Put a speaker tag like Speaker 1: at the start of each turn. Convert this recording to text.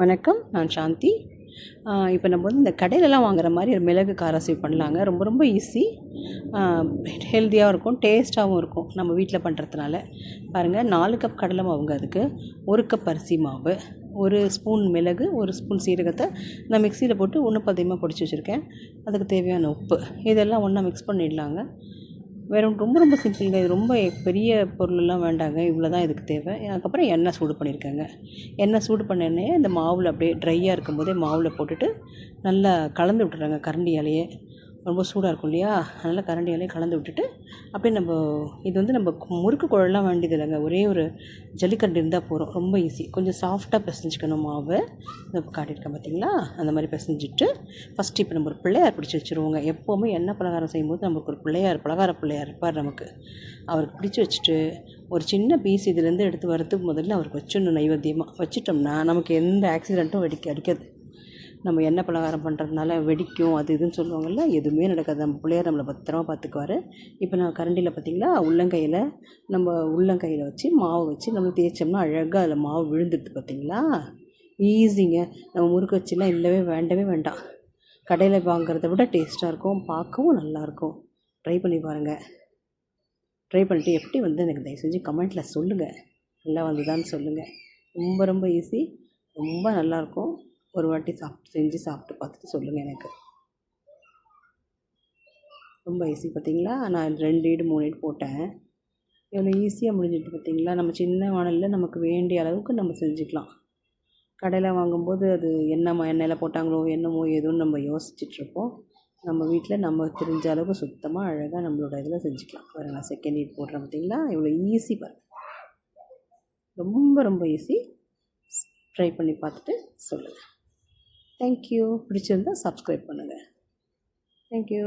Speaker 1: வணக்கம், நான் சாந்தி. இப்போ நம்ம வந்து இந்த கடையிலலாம் வாங்குற மாதிரி ஒரு மிளகு கார சேவ் பண்ணலாங்க. ரொம்ப ரொம்ப ஈஸி. ஹெல்த்தியாகவும் இருக்கும், டேஸ்ட்டாகவும் இருக்கும் நம்ம வீட்டில் பண்ணுறதுனால. பாருங்கள், 4 கப் கடலை மாவுங்க. அதுக்கு 1 கப் அரிசி மாவு, 1 ஸ்பூன் மிளகு, 1 ஸ்பூன் சீரகத்தை நான் மிக்சியில் போட்டு ஒன்று பதியமாக பொடிச்சு வச்சுருக்கேன். அதுக்கு தேவையான உப்பு, இதெல்லாம் ஒன்றா மிக்ஸ் பண்ணிடலாங்க. வேறு ரொம்ப ரொம்ப சிம்பிளுங்க. இது ரொம்ப பெரிய பொருளெல்லாம் வேண்டாங்க. இவ்வளோ தான் இதுக்கு தேவை. அதுக்கப்புறம் எண்ணெய் சூடு பண்ணியிருக்கேங்க. எண்ணெய் சூடு பண்ண எண்ணெயை இந்த மாவில் அப்படியே ட்ரையாக இருக்கும்போதே மாவில் போட்டுட்டு நல்லா கலந்து விட்டுறேங்க கரண்டியாலேயே. ரொம்ப சூடாக இருக்கும் இல்லையா, அதனால் கரண்டியாலேயே கலந்து விட்டுட்டு அப்படியே இது வந்து நம்ம முறுக்கு குழல்லாம் வேண்டியது இல்லைங்க. ஒரே ஒரு ஜல்லிக்கரண்டி இருந்தால் போதும். ரொம்ப ஈஸி. கொஞ்சம் சாஃப்டாக பிசைஞ்சிக்கணும் மாவு. இதை காட்டியிருக்கேன் பார்த்தீங்களா, அந்த மாதிரி பிசைஞ்சிட்டு ஃபஸ்ட்டு இப்போ நம்ம ஒரு பிள்ளையார் பிடிச்சி வச்சுருவோங்க. எப்போவுமே எண்ணெய் பலகாரம் செய்யும்போது நமக்கு ஒரு பலகார பிள்ளையார் இருப்பார் நமக்கு. அவருக்கு பிடிச்சி வச்சுட்டு ஒரு சின்ன பீஸ் இதுலேருந்து எடுத்து வரத்துக்கு முதல்ல அவருக்கு வச்சிடணும். நைவேத்தியமாக வச்சிட்டோம்னா நமக்கு எந்த ஆக்சிடெண்ட்டும் அடிக்காது. நம்ம எண்ணெய் பலகாரம் பண்ணுறதுனால வெடிக்கும் அது இதுன்னு சொல்லுவாங்கள்ல, எதுவுமே நடக்காது. நம்ம பிள்ளையார் நம்மளை பத்திரமா பார்த்துக்குவார். இப்போ நான் கரண்டியில் பார்த்திங்களா, உள்ளங்கையில் வச்சு மாவு வச்சு நம்ம தேய்ச்சோம்னா அழகாக அதில் மாவு விழுந்துடுது பார்த்திங்களா. ஈஸிங்க. நம்ம முறுக்கு வச்சுலாம் வேண்டவே வேண்டாம். கடையில் வாங்குறத விட டேஸ்ட்டாக இருக்கும், பார்க்கவும் நல்லாயிருக்கும். ட்ரை பண்ணி பாருங்கள். ட்ரை பண்ணிட்டு எப்படி வந்து எனக்கு தயவு செஞ்சு கமெண்ட்டில் சொல்லுங்கள். நல்லா வந்துதான்னு சொல்லுங்கள். ரொம்ப ரொம்ப ஈஸி, ரொம்ப நல்லாயிருக்கும். ஒரு வாட்டி செஞ்சு சாப்பிட்டு பார்த்துட்டு சொல்லுங்கள் எனக்கு. ரொம்ப ஈஸி பார்த்தீங்களா. நான் 2 ஈடு 3 ஈடு போட்டேன். எவ்வளோ ஈஸியாக முடிஞ்சிட்டு பார்த்தீங்களா. நம்ம சின்ன வானலில் நமக்கு வேண்டிய அளவுக்கு நம்ம செஞ்சுக்கலாம். கடையில் வாங்கும்போது அது எண்ணெயில் போட்டாங்களோ என்னமோ ஏதோன்னு நம்ம யோசிச்சுட்ருப்போம். நம்ம வீட்டில் நம்ம தெரிஞ்ச அளவுக்கு சுத்தமாக அழகாக நம்மளோட இதில் செஞ்சுக்கலாம். வேறு நான் செகண்ட் ஈட் போடுறேன் பார்த்தீங்களா, இவ்வளோ ஈஸி பாருங்கள். ரொம்ப ரொம்ப ஈஸி. ட்ரை பண்ணி பார்த்துட்டு சொல்லுங்கள். தேங்க்யூ. பிடிச்சிருந்தால் சப்ஸ்கிரைப் பண்ணுங்கள். தேங்க்யூ.